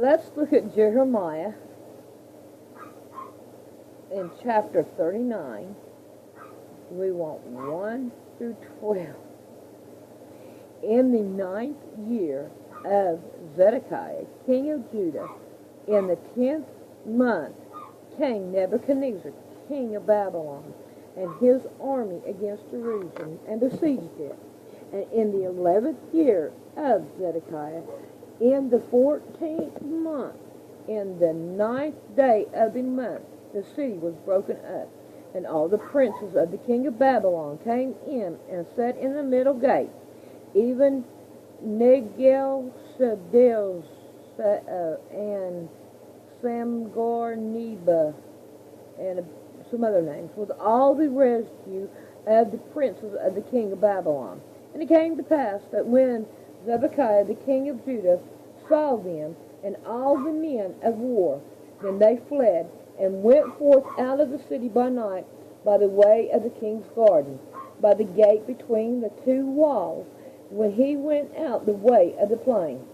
Let's look at Jeremiah in chapter 39. We want 1 through 12. In the 9th year of Zedekiah, king of Judah, in the 10th month, came Nebuchadnezzar, king of Babylon, and his army against Jerusalem, and besieged it. And in the 11th year of Zedekiah, in the 14th month, in the 9th day of the month, the city was broken up, and all the princes of the king of Babylon came in and sat in the middle gate, even Negal-Shaddai and Samgar-Neba and some other names, with all the residue of the princes of the king of Babylon. And it came to pass that when Zedekiah the king of Judah saw them and all the men of war, then they fled and went forth out of the city by night by the way of the king's garden, by the gate between the two walls, when he went out the way of the plain.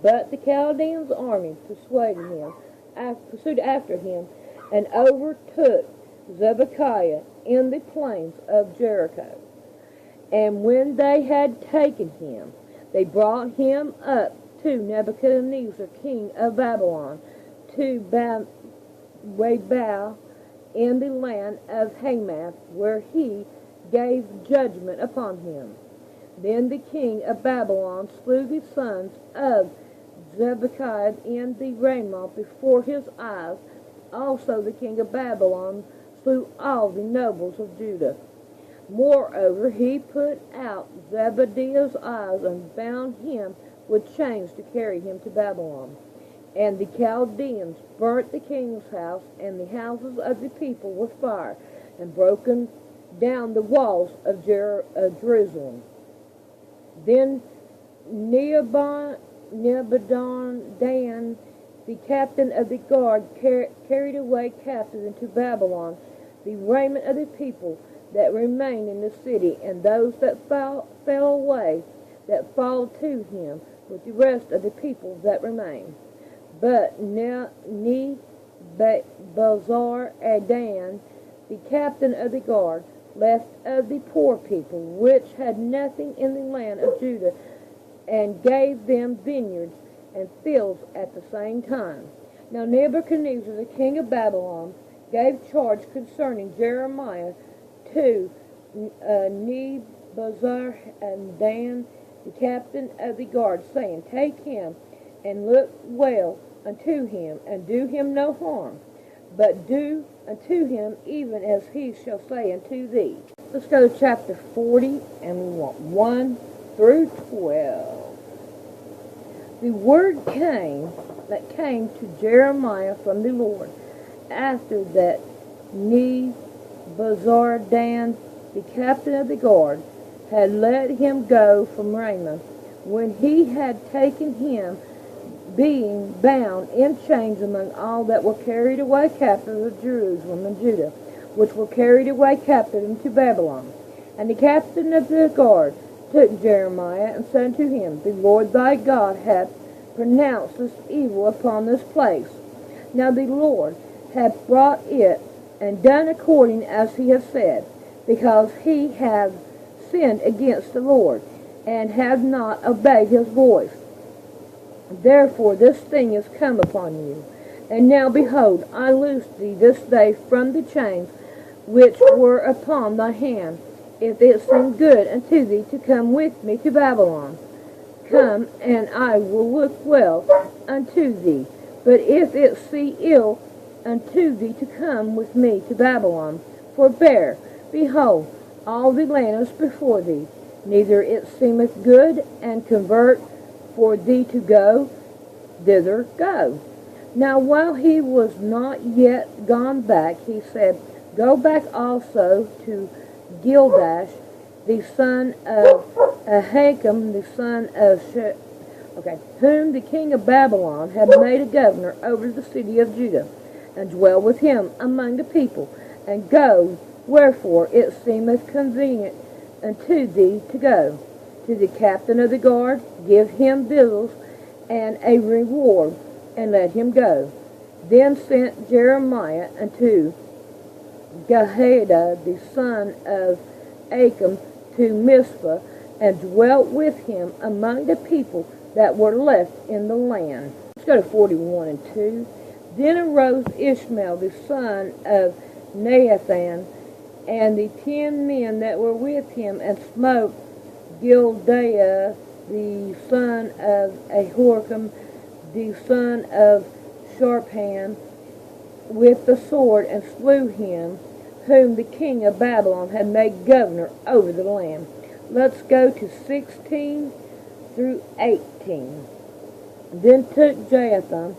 But the Chaldeans' army pursued after him, and overtook Zedekiah in the plains of Jericho. And when they had taken him, they brought him up to Nebuchadnezzar, king of Babylon, to Babel in the land of Hamath, where he gave judgment upon him. Then the king of Babylon slew the sons of Zedekiah in the Ramoth before his eyes. Also the king of Babylon slew all the nobles of Judah. Moreover, he put out Zebediah's eyes and bound him with chains to carry him to Babylon. And the Chaldeans burnt the king's house and the houses of the people with fire, and broken down the walls of Jerusalem. Then Nebuzaradan, the captain of the guard, carried away captive into Babylon the raiment of the people that remained in the city, and those that fell away, that followed to him, with the rest of the people that remained. But Nebuzaradan, the captain of the guard, left of the poor people, which had nothing in the land of Judah, and gave them vineyards and fields at the same time. Now Nebuchadnezzar, the king of Babylon, gave charge concerning Jeremiah to Nebuzaradan, the captain of the guard, saying, Take him, and look well unto him, and do him no harm, but do unto him even as he shall say unto thee. Let's go to chapter 40, and we want 1 through 12. The word came to Jeremiah from the Lord, after that Nebuzaradan, the captain of the guard, had let him go from Ramah, when he had taken him, being bound in chains among all that were carried away captive of Jerusalem and Judah, which were carried away captive into Babylon. And the captain of the guard took Jeremiah, and said unto him, The Lord thy God hath pronounced this evil upon this place. Now the Lord hath brought it, and done according as he hath said, because he hath sinned against the Lord, and hath not obeyed his voice. Therefore this thing is come upon you. And now behold, I loose thee this day from the chains which were upon thy hand, if it seem good unto thee to come with me to Babylon. Come, and I will look well unto thee. But if it see ill unto thee to come with me to Babylon, forbear. Behold, all the land is before thee. Neither it seemeth good and convert for thee to go, thither go. Now while he was not yet gone back, he said, Go back also to Gildash, the son of Ahikam, the son of whom the king of Babylon had made a governor over the city of Judah, and dwell with him among the people, and go, wherefore it seemeth convenient unto thee to go. To the captain of the guard give him victuals and a reward and let him go. Then sent Jeremiah unto Jehoiada the son of Achim to Mizpah, and dwelt with him among the people that were left in the land. Let's go to 41 and 2. Then arose Ishmael the son of Nethan, and the 10 men that were with him, and smote Gildiah the son of Ahorcam, the son of Sharpan, with the sword, and slew him, whom the king of Babylon had made governor over the land. Let's go to 16 through 18. Then took Jotham,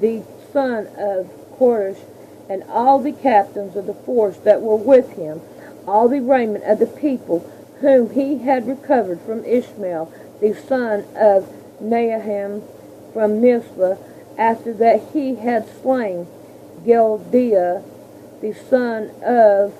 the son of Koresh, and all the captains of the force that were with him, all the raiment of the people, whom he had recovered from Ishmael, the son of Naham, from Mizpah, after that he had slain Gildiah, the son of,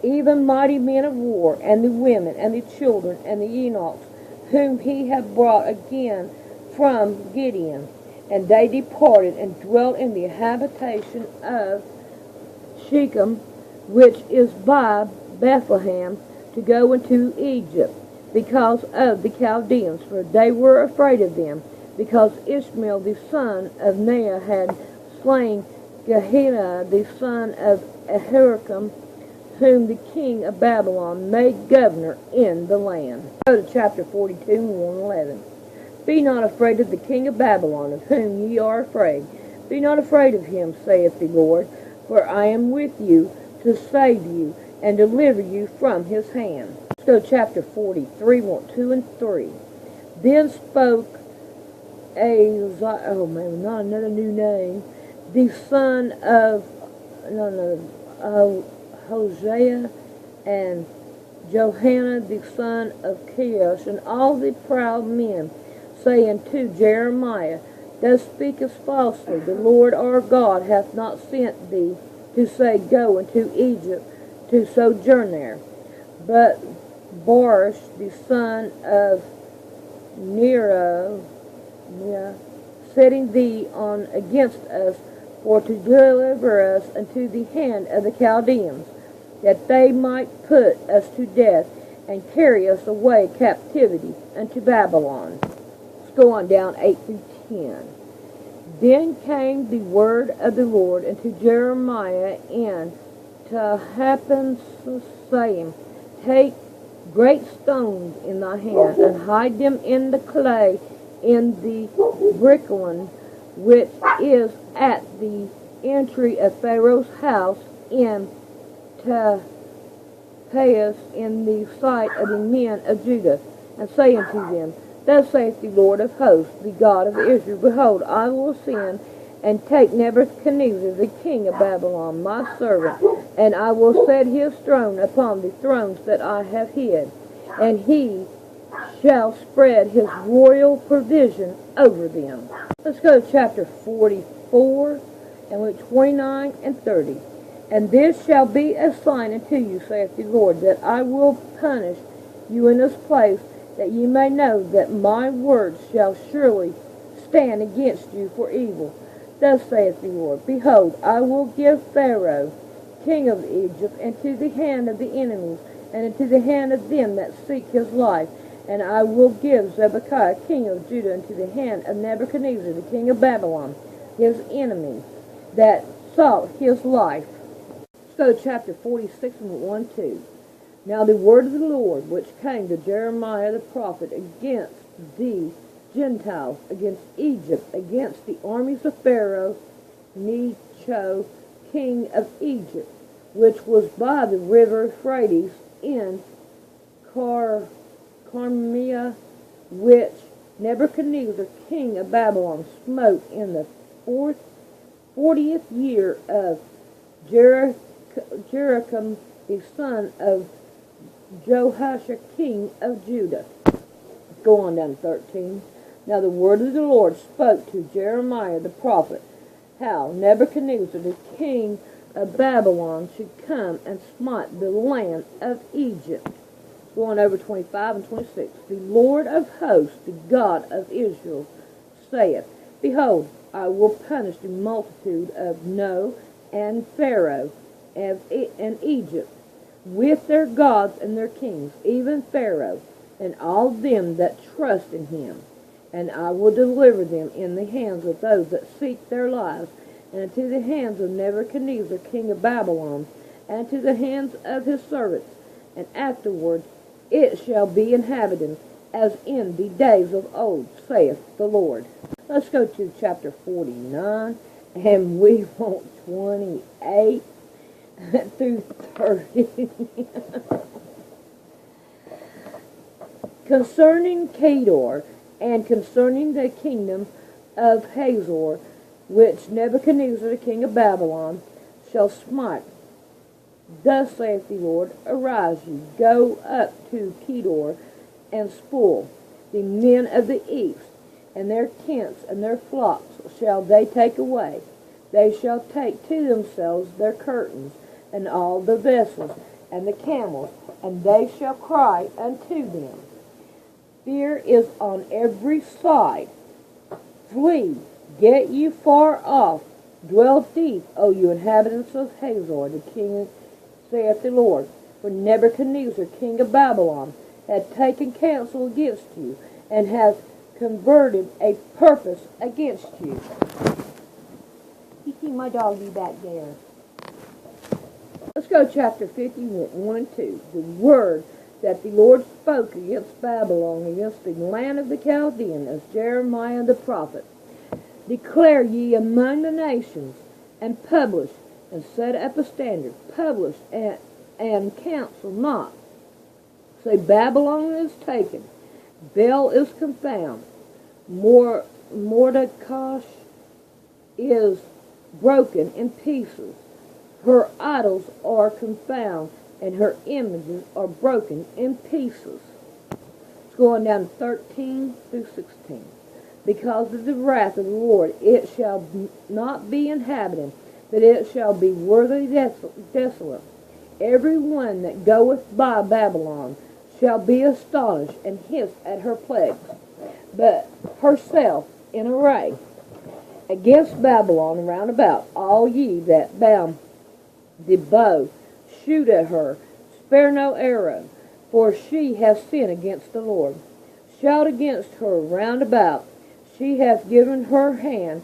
even mighty men of war, and the women, and the children, and the eunuchs, whom he had brought again from Gideon. And they departed, and dwelt in the habitation of Shechem, which is by Bethlehem, to go into Egypt, because of the Chaldeans, for they were afraid of them, because Ishmael the son of Nahah had slain Gehenna the son of Ahikam, whom the king of Babylon made governor in the land. Go to chapter 42 and 111. Be not afraid of the king of Babylon, of whom ye are afraid. Be not afraid of him, saith the Lord, for I am with you to save you and deliver you from his hand. Let's go to chapter 43, 2 and 3. Then spoke not another new name, the son of Hosea, and Johanan the son of Cheosh, and all the proud men, saying to Jeremiah, Thou speakest falsely. The Lord our God hath not sent thee to say, Go into Egypt to sojourn there. But Baruch the son of Neriah, setting thee on against us, for to deliver us into the hand of the Chaldeans, that they might put us to death, and carry us away captivity unto Babylon. Let's go on down 8 through 10. Then came the word of the Lord unto Jeremiah in Tahpanhes, saying, Take great stones in thy hand, and hide them in the clay in the brickland, which is at the entry of Pharaoh's house in Tahpanhes, in the sight of the men of Judah, and say unto them, Thus saith the Lord of hosts, the God of Israel, Behold, I will send and take Nebuchadnezzar, the king of Babylon, my servant, and I will set his throne upon the thrones that I have hid, and he shall spread his royal provision over them. Let's go to chapter 44, and with 29 and 30. And this shall be a sign unto you, saith the Lord, that I will punish you in this place, that ye may know that my words shall surely stand against you for evil. Thus saith the Lord, Behold, I will give Pharaoh, king of Egypt, into the hand of the enemies, and into the hand of them that seek his life. And I will give Zedekiah, king of Judah, into the hand of Nebuchadnezzar, the king of Babylon, his enemy, that sought his life. Let's go to chapter 46 and 1-2. Now the word of the Lord, which came to Jeremiah the prophet against the Gentiles, against Egypt, against the armies of Pharaoh, Necho, king of Egypt, which was by the river Euphrates in Carmia, which Nebuchadnezzar, king of Babylon, smote in the 40th year of Jeroboam, the son of Jehoash, king of Judah. Go on down to 13. Now the word of the Lord spoke to Jeremiah the prophet, how Nebuchadnezzar, the king of Babylon, should come and smite the land of Egypt. Going over 25 and 26. The Lord of hosts, the God of Israel, saith, Behold, I will punish the multitude of No and Pharaoh and Egypt, with their gods and their kings, even Pharaoh, and all them that trust in him. And I will deliver them in the hands of those that seek their lives, and into the hands of Nebuchadnezzar king of Babylon, and to the hands of his servants. And afterward it shall be inhabited, as in the days of old, saith the Lord. Let's go to chapter 49, and we want 28 through 30. Concerning Kedar, and concerning the kingdom of Hazor, which Nebuchadnezzar the king of Babylon shall smite. Thus saith the Lord, Arise ye, go up to Kedar, and spoil the men of the east, and their tents and their flocks shall they take away. They shall take to themselves their curtains, and all the vessels, and the camels, and they shall cry unto them. Fear is on every side. Flee, get you far off. Dwell deep, O you inhabitants of Hazor, the king, saith the Lord. For Nebuchadnezzar, king of Babylon, had taken counsel against you, and hath converted a purpose against you. You see my doggy back there. Let's go to chapter 51 and 2. The word that the Lord spoke against Babylon, against the land of the Chaldean, as Jeremiah the prophet. Declare ye among the nations, and publish, and set up a standard. Publish, and counsel not. Say, Babylon is taken, Bel is confounded, Mordecai is broken in pieces. Her idols are confounded, and her images are broken in pieces. It's going down 13 through 16. Because of the wrath of the Lord, it shall not be inhabited, but it shall be worthily desolate. Every one that goeth by Babylon shall be astonished and hiss at her plagues, but herself in array. Against Babylon round about, all ye that bound the bow, shoot at her, spare no arrow, for she hath sinned against the Lord. Shout against her round about, she hath given her hand,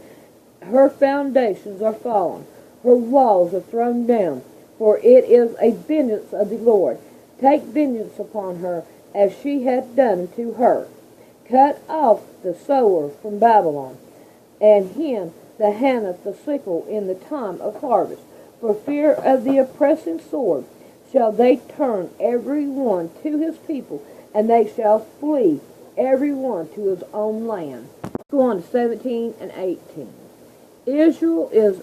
her foundations are fallen, her walls are thrown down, for it is a vengeance of the Lord. Take vengeance upon her, as she hath done to her. Cut off the sower from Babylon, and him that hangeth the sickle in the time of harvest. For fear of the oppressing sword shall they turn every one to his people, and they shall flee every one to his own land. Go on to 17 and 18. Israel is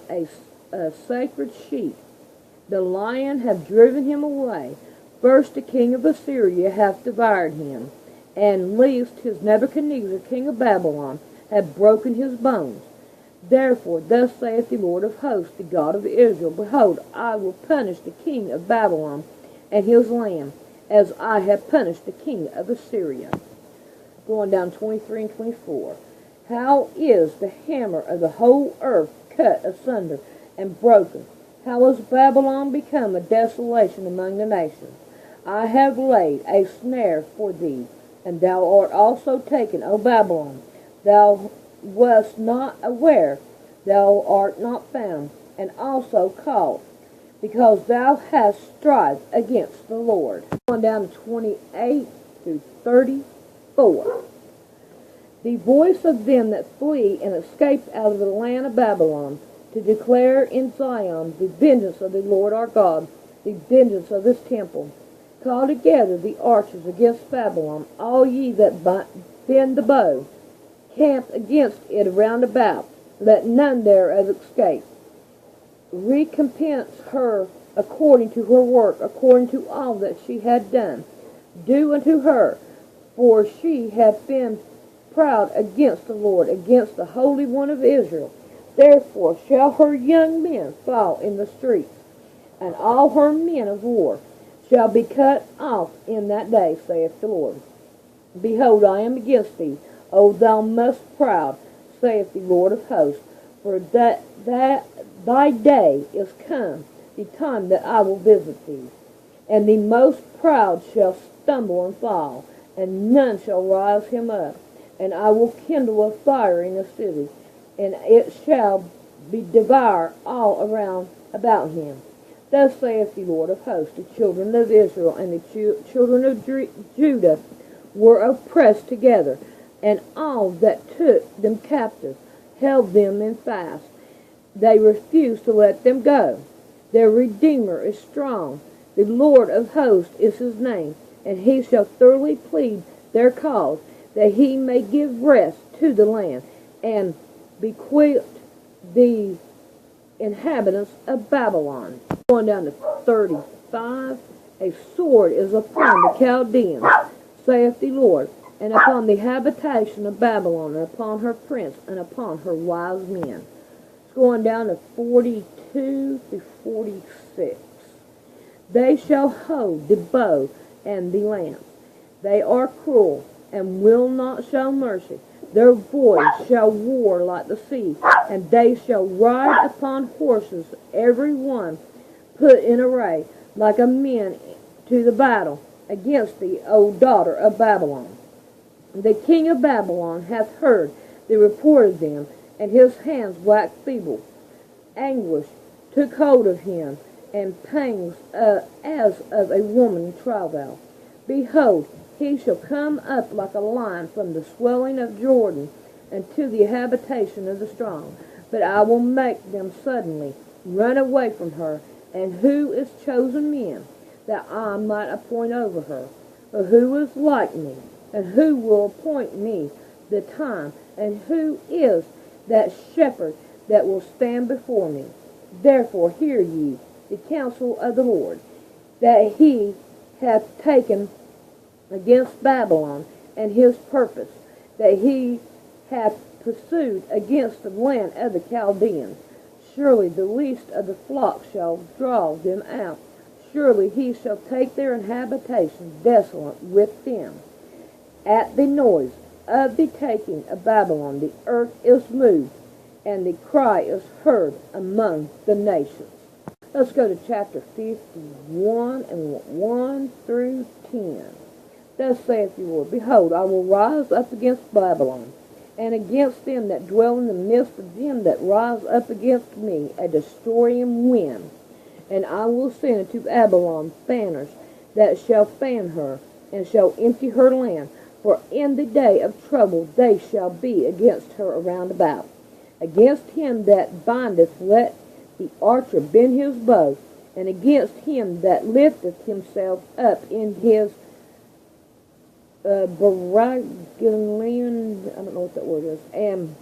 a sacred sheep. The lion hath driven him away. First the king of Assyria hath devoured him, and least his Nebuchadnezzar king of Babylon hath broken his bones. Therefore thus saith the Lord of hosts, the God of Israel, Behold, I will punish the king of Babylon and his land, as I have punished the king of Assyria. Going down 23 and 24. How is the hammer of the whole earth cut asunder and broken? How is Babylon become a desolation among the nations? I have laid a snare for thee, and thou art also taken, O Babylon. Thou wast not aware, thou art not found, and also called, because thou hast strived against the Lord. Going down to 28 through 34. The voice of them that flee and escape out of the land of Babylon, to declare in Zion the vengeance of the Lord our God, the vengeance of his temple. Call together the archers against Babylon, all ye that bend the bow. Camp against it round about, let none thereof escape. Recompense her according to her work, according to all that she had done. Do unto her, for she hath been proud against the Lord, against the Holy One of Israel. Therefore shall her young men fall in the streets, and all her men of war shall be cut off in that day, saith the Lord. Behold, I am against thee, O thou most proud, saith the Lord of hosts, for that thy day is come, the time that I will visit thee. And the most proud shall stumble and fall, and none shall rise him up. And I will kindle a fire in the city, and it shall be devour all around about him. Thus saith the Lord of hosts, the children of Israel and the children of Judah were oppressed together, and all that took them captive held them in fast. They refused to let them go. Their Redeemer is strong. The Lord of hosts is his name, and he shall thoroughly plead their cause, that he may give rest to the land, and bequeath the inhabitants of Babylon. Going down to 35, a sword is upon the Chaldeans, saith the Lord, and upon the habitation of Babylon, and upon her prince, and upon her wise men. It's going down to 42 to 46. They shall hold the bow and the lance. They are cruel, and will not show mercy. Their voice shall war like the sea, and they shall ride upon horses, every one put in array, like a man to the battle, against the old daughter of Babylon. The king of Babylon hath heard the report of them, and his hands waxed feeble. Anguish took hold of him, and pangs as of a woman in travail. Behold, he shall come up like a lion from the swelling of Jordan unto the habitation of the strong. But I will make them suddenly run away from her. And who is chosen men, that I might appoint over her? Or who is like me, and who will appoint me the time? And who is that shepherd that will stand before me? Therefore hear ye the counsel of the Lord, that he hath taken against Babylon, and his purpose, that he hath pursued against the land of the Chaldeans. Surely the least of the flock shall draw them out. Surely he shall take their habitation desolate with them. At the noise of the taking of Babylon, the earth is moved, and the cry is heard among the nations. Let's go to chapter 51 and 1 through 10. Thus saith the Lord, Behold, I will rise up against Babylon, and against them that dwell in the midst of them that rise up against me, a destroying wind. And I will send into Babylon fanners that shall fan her, and shall empty her land. For in the day of trouble they shall be against her around about. Against him that bindeth let the archer bend his bow, and against him that lifteth himself up in his Baragalian, I don't know what that word is, and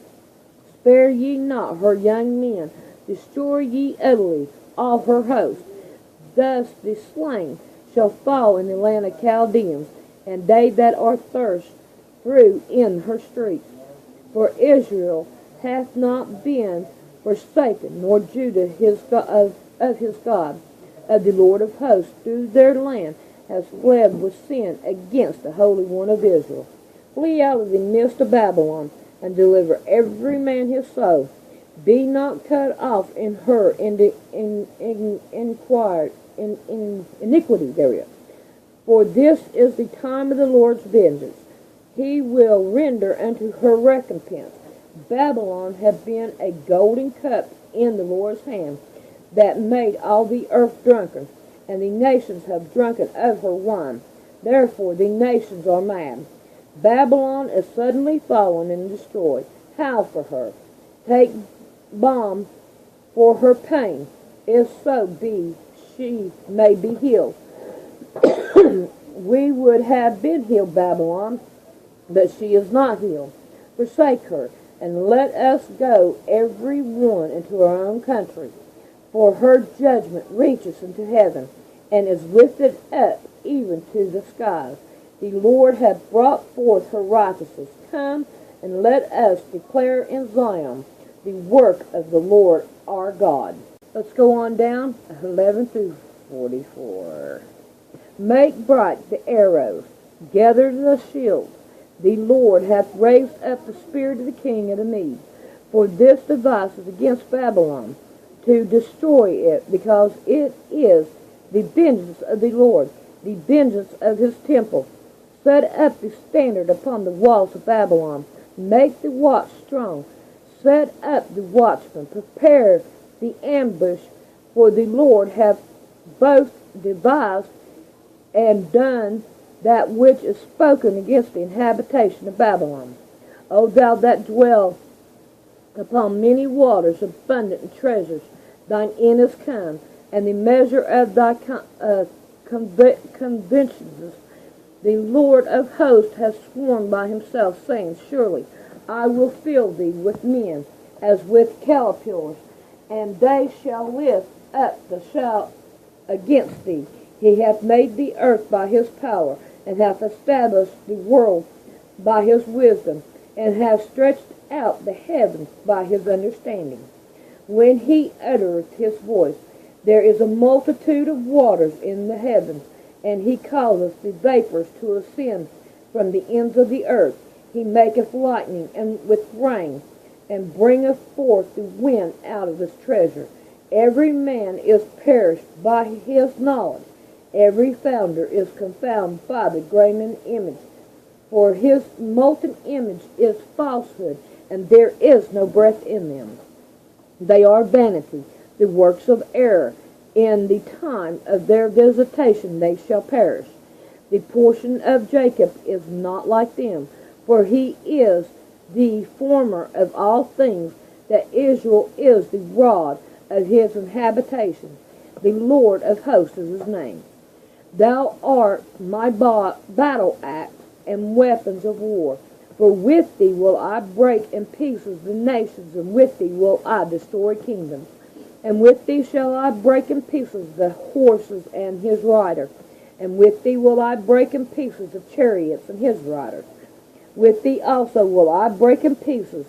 spare ye not her young men, destroy ye utterly all her host. Thus the slain shall fall in the land of Chaldeans, and they that are thirst through in her streets. For Israel hath not been forsaken, nor Judah his God, of his God, of the Lord of hosts, through their land has fled with sin against the Holy One of Israel. Flee out of the midst of Babylon, and deliver every man his soul. Be not cut off in her iniquity thereof. For this is the time of the Lord's vengeance. He will render unto her recompense. Babylon hath been a golden cup in the Lord's hand, that made all the earth drunken, and the nations have drunken of her wine. Therefore the nations are mad. Babylon is suddenly fallen and destroyed. Howl for her. Take balm for her pain, if so be she may be healed. We would have been healed, Babylon, but she is not healed. Forsake her, and let us go every one into our own country. For her judgment reaches into heaven, and is lifted up even to the skies. The Lord hath brought forth her righteousness. Come, and let us declare in Zion the work of the Lord our God. Let's go on down, 11 through 44. Make bright the arrows, gather the shield. The Lord hath raised up the spirit of the king of the Medes. For this device is against Babylon, to destroy it, because it is the vengeance of the Lord, the vengeance of his temple. Set up the standard upon the walls of Babylon. Make the watch strong. Set up the watchman. Prepare the ambush, for the Lord hath both devised and done that which is spoken against the habitation of Babylon. O thou that dwell upon many waters, abundant in treasures, thine end is come, and the measure of thy conventions. The Lord of hosts has sworn by himself, saying, Surely I will fill thee with men, as with caterpillars, and they shall lift up the shout against thee. He hath made the earth by his power, and hath established the world by his wisdom, and hath stretched out the heavens by his understanding. When he uttereth his voice, there is a multitude of waters in the heavens, and he causeth the vapors to ascend from the ends of the earth. He maketh lightning and with rain, and bringeth forth the wind out of his treasure. Every man is perished by his knowledge. Every founder is confounded by the graven image. For his molten image is falsehood, and there is no breath in them. They are vanity, the works of error. In the time of their visitation they shall perish. The portion of Jacob is not like them, for he is the former of all things, that Israel is the rod of his habitation. The Lord of hosts is his name. Thou art my battle axe and weapons of war. For with thee will I break in pieces the nations, and with thee will I destroy kingdoms. And with thee shall I break in pieces the horses and his rider. And with thee will I break in pieces the chariots and his riders. With thee also will I break in pieces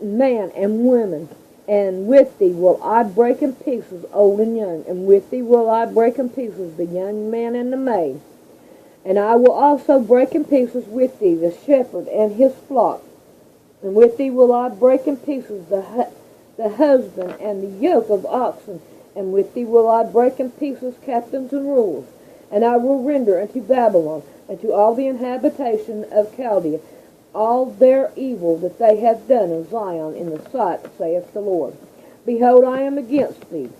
man and women. And with thee will I break in pieces old and young. And with thee will I break in pieces the young man and the maid. And I will also break in pieces with thee the shepherd and his flock. And with thee will I break in pieces the husband and the yoke of oxen. And with thee will I break in pieces captains and rulers. And I will render unto Babylon and to all the inhabitation of Chaldea all their evil that they have done in Zion in the sight, saith the Lord. Behold, I am against thee,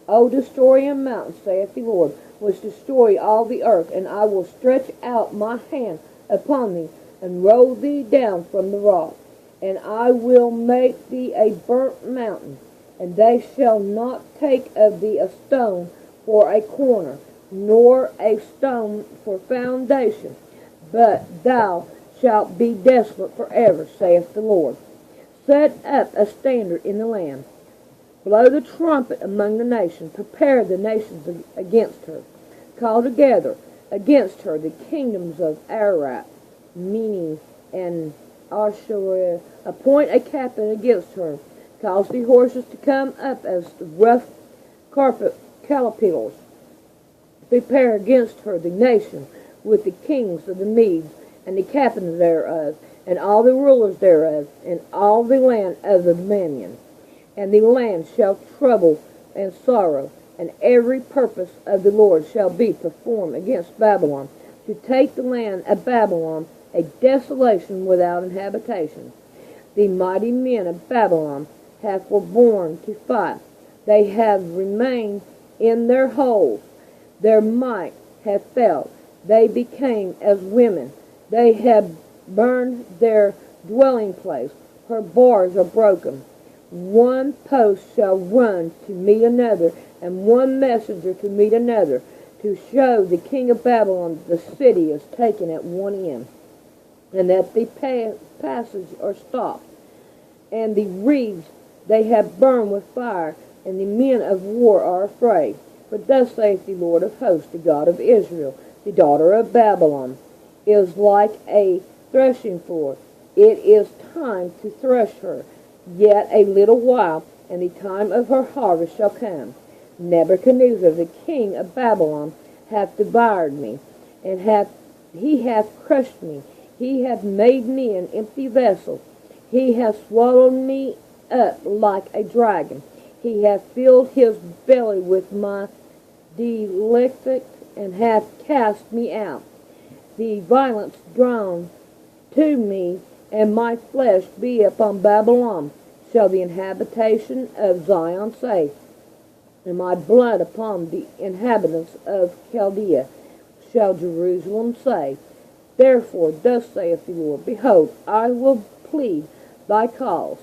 O destroying mountain, saith the Lord, which destroy all the earth, and I will stretch out my hand upon thee, and roll thee down from the rock. And I will make thee a burnt mountain, and they shall not take of thee a stone for a corner, nor a stone for foundation, but thou shalt be desolate forever, saith the Lord. Set up a standard in the land. Blow the trumpet among the nations. Prepare the nations against her. Call together against her the kingdoms of Ararat, Mene, and Ashur. Appoint a captain against her. Cause the horses to come up as the rough caterpillars. Prepare against her the nation with the kings of the Medes, and the captains thereof, and all the rulers thereof, and all the land of the dominion. And the land shall trouble and sorrow, and every purpose of the Lord shall be performed against Babylon, to take the land of Babylon a desolation without inhabitation. The mighty men of Babylon have forborne to fight. They have remained in their holes. Their might hath failed. They became as women. They have burned their dwelling place. Her bars are broken. One post shall run to meet another, and one messenger to meet another, to show the king of Babylon that the city is taken at one end, and that the passage are stopped, and the reeds they have burned with fire, and the men of war are afraid. For thus saith the Lord of hosts, the God of Israel, the daughter of Babylon is like a threshing floor. It is time to thresh her. Yet a little while, and the time of her harvest shall come. Nebuchadnezzar, the king of Babylon, hath devoured me, and he hath crushed me. He hath made me an empty vessel. He hath swallowed me up like a dragon. He hath filled his belly with my delectate, and hath cast me out. The violence drawn to me, and my flesh be upon Babylon, shall the inhabitation of Zion say, and my blood upon the inhabitants of Chaldea, shall Jerusalem say. Therefore thus saith the Lord, Behold, I will plead thy cause,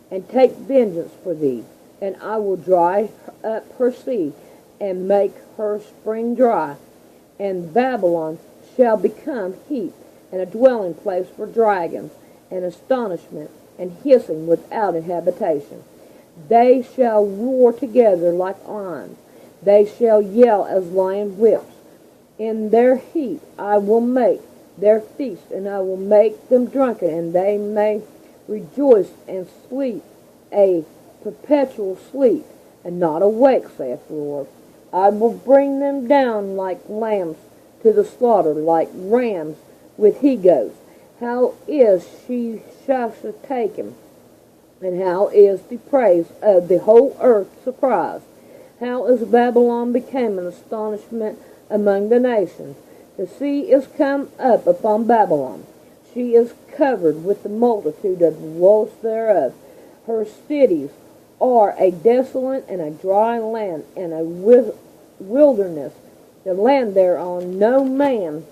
and take vengeance for thee, and I will dry up her sea, and make her spring dry, and Babylon shall become heap, and a dwelling place for dragons, and astonishment, and hissing without habitation. They shall roar together like lions, they shall yell as lion whips. In their heat I will make their feast, and I will make them drunken, and they may rejoice and sleep a perpetual sleep, and not awake, saith the Lord. I will bring them down like lambs to the slaughter, like rams with he-goats. How is she Shasha taken? And how is the praise of the whole earth surprised? How is Babylon become an astonishment among the nations? The sea is come up upon Babylon. She is covered with the multitude of the wolves thereof. Her cities are a desolate and a dry land, and a wilderness. The land thereon no man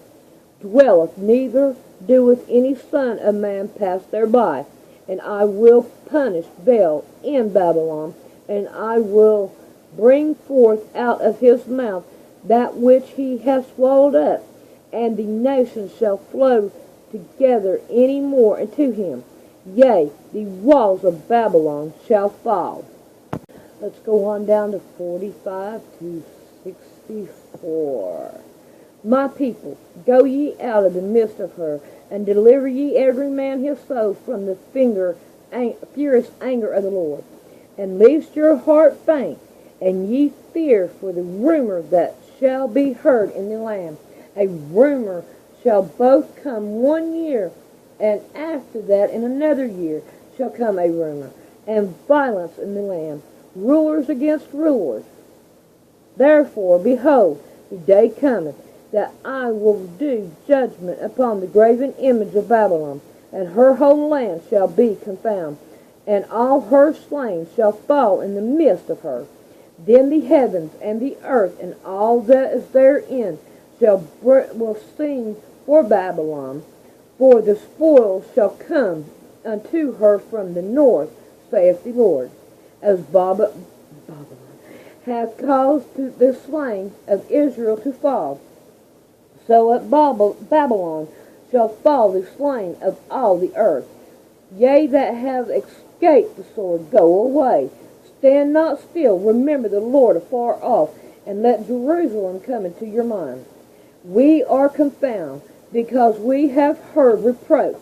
dwelleth, neither doeth any son of man pass thereby. And I will punish Bel in Babylon, and I will bring forth out of his mouth that which he hath swallowed up, and the nations shall flow together any more unto him. Yea, the walls of Babylon shall fall. Let's go on down to 45 to 64. My people, go ye out of the midst of her, and deliver ye every man his soul from the furious anger of the Lord. And lest your heart faint, and ye fear for the rumor that shall be heard in the land. A rumor shall both come 1 year, and after that in another year shall come a rumor, and violence in the land, rulers against rulers. Therefore, behold, the day cometh, that I will do judgment upon the graven image of Babylon, and her whole land shall be confounded, and all her slain shall fall in the midst of her. Then the heavens and the earth and all that is therein will sing for Babylon, for the spoil shall come unto her from the north, saith the Lord. As Babylon hath caused the slain of Israel to fall, so at Babylon shall fall the slain of all the earth. Ye that have escaped the sword, go away. Stand not still, remember the Lord afar off, and let Jerusalem come into your mind. We are confounded, because we have heard reproach.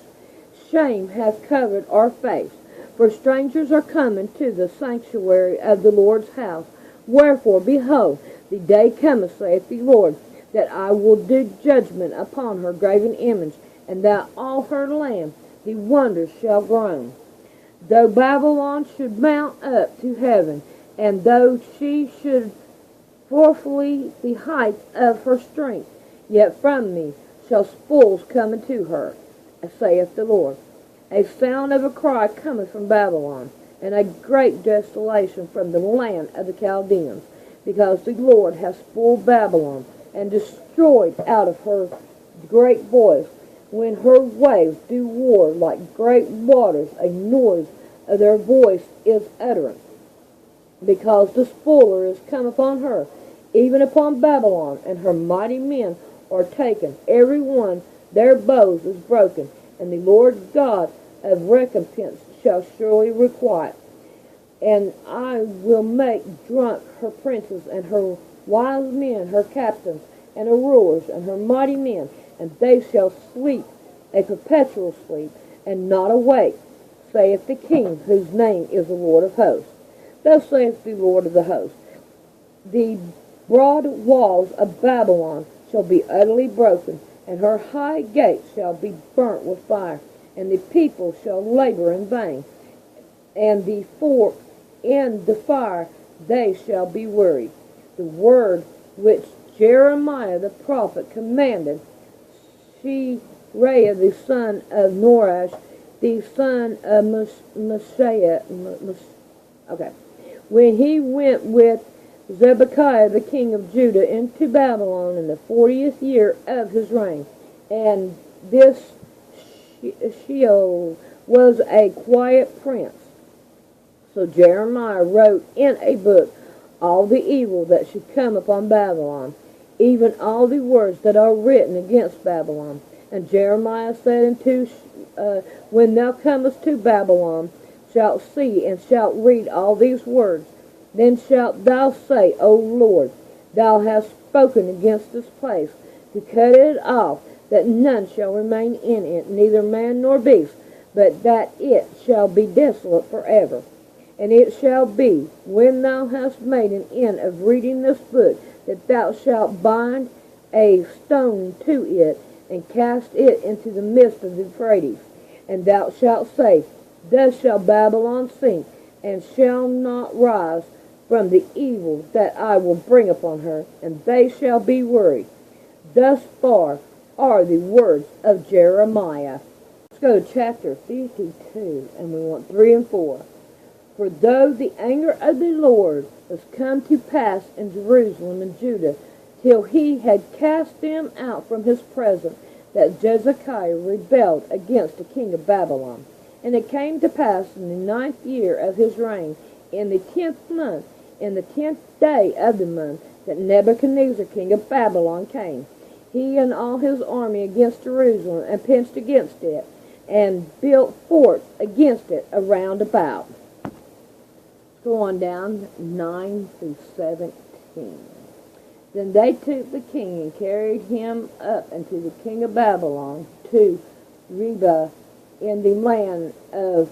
Shame hath covered our face, for strangers are coming to the sanctuary of the Lord's house. Wherefore, behold, the day cometh, saith the Lord, that I will do judgment upon her graven image, and that all her land the wonders shall groan. Though Babylon should mount up to heaven, and though she should forfeit the heights of her strength, yet from me shall spoils come unto her, saith the Lord. A sound of a cry cometh from Babylon, and a great desolation from the land of the Chaldeans, because the Lord hath spoiled Babylon, and destroyed out of her great voice. When her waves do roar like great waters, a noise of their voice is utterance. Because the spoiler is come upon her, even upon Babylon, and her mighty men are taken. Every one their bows is broken, and the Lord God of recompense shall surely requite. And I will make drunk her princes, and her wise men her captains, and her rulers, and her mighty men, and they shall sleep a perpetual sleep, and not awake, saith the King, whose name is the Lord of hosts. Thus saith the Lord of the hosts, the broad walls of Babylon shall be utterly broken, and her high gates shall be burnt with fire, and the people shall labor in vain. and the fork in the fire, they shall be worried. The word which Jeremiah the prophet commanded Shereah the son of Norash, the son of Messiah, okay, when he went with Zedekiah the king of Judah into Babylon in the 40th year of his reign. And this Sheol was a quiet prince. So Jeremiah wrote in a book all the evil that should come upon Babylon, even all the words that are written against Babylon. And Jeremiah said unto, when thou comest to Babylon, shalt see and shalt read all these words, then shalt thou say, O Lord, thou hast spoken against this place, to cut it off, that none shall remain in it, neither man nor beast, but that it shall be desolate forever. And it shall be, when thou hast made an end of reading this book, that thou shalt bind a stone to it, and cast it into the midst of the Euphrates. And thou shalt say, Thus shall Babylon sink, and shall not rise from the evil that I will bring upon her, and they shall be worried. Thus far are the words of Jeremiah. Let's go to chapter 52, and we want 3 and 4. For though the anger of the Lord was come to pass in Jerusalem and Judah, till he had cast them out from his presence, that Hezekiah rebelled against the king of Babylon. And it came to pass in the 9th year of his reign, in the 10th month, in the 10th day of the month, that Nebuchadnezzar king of Babylon came, he and all his army against Jerusalem, and pitched against it, and built forts against it around about. Go on down 9 through 17. Then they took the king and carried him up unto the king of Babylon to Riblah in the land of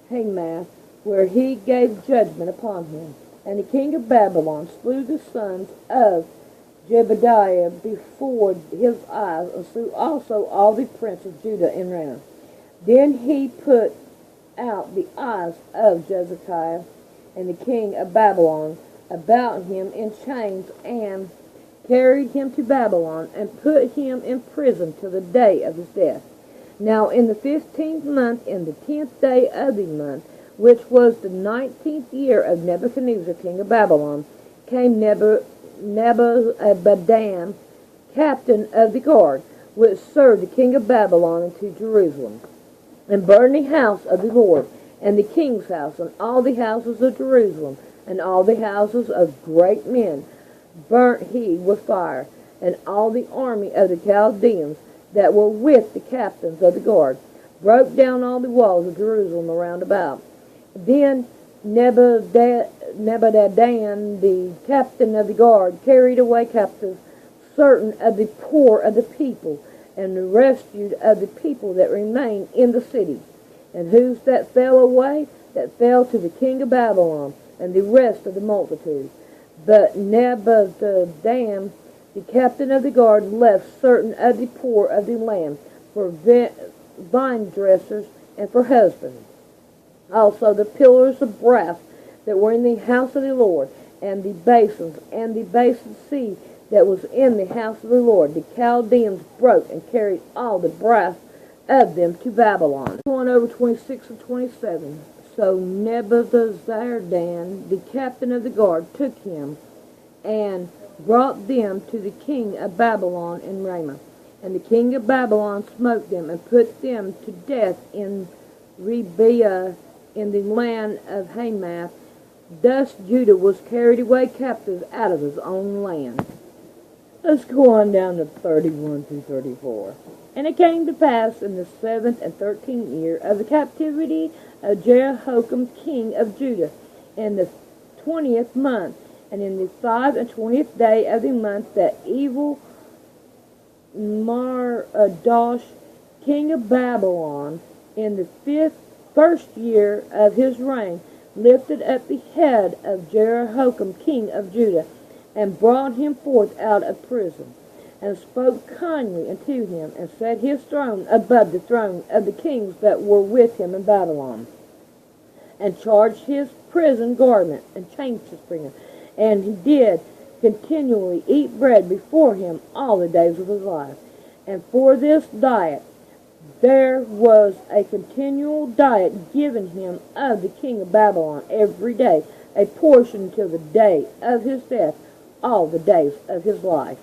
Hamath, where he gave judgment upon him. And the king of Babylon slew the sons of Jebediah before his eyes, and slew also all the princes of Judah in Ramah. Then he put out the eyes of Hezekiah and the king of Babylon about him in chains, and carried him to Babylon, and put him in prison till the day of his death. Now in the 15th month, in the 10th day of the month, which was the 19th year of Nebuchadnezzar king of Babylon, came Nebuzaradan, captain of the guard, which served the king of Babylon, into Jerusalem, and burned the house of the Lord, and the king's house, and all the houses of Jerusalem, and all the houses of great men burnt he with fire, and all the army of the Chaldeans that were with the captains of the guard broke down all the walls of Jerusalem around about. Then Nebuzaradan, the captain of the guard, carried away captive certain of the poor of the people, and rescued of the people that remained in the city. And whose that fell away? That fell to the king of Babylon, and the rest of the multitude. But Nebuzaradan, the captain of the guard, left certain of the poor of the land for vine dressers and for husbands. Also the pillars of brass that were in the house of the Lord, and the basin sea that was in the house of the Lord, the Chaldeans broke and carried all the brass of them to Babylon. Going over 26 and 27. So Nebuzaradan, the captain of the guard, took him and brought them to the king of Babylon in Ramah. And the king of Babylon smote them, and put them to death in Riblah in the land of Hamath. Thus Judah was carried away captive out of his own land. Let's go on down to 31 through 34. And it came to pass in the 7th and 13th year of the captivity of Jehoiakim king of Judah, in the 20th month, and in the 25th day of the month, that evil Merodach king of Babylon, in the first year of his reign, lifted up the head of Jehoiakim king of Judah, and brought him forth out of prison, and spoke kindly unto him, and set his throne above the throne of the kings that were with him in Babylon. and charged his prison garment, and changed his prison. And he did continually eat bread before him all the days of his life. And for this diet there was a continual diet given him of the king of Babylon every day, a portion till the day of his death, all the days of his life.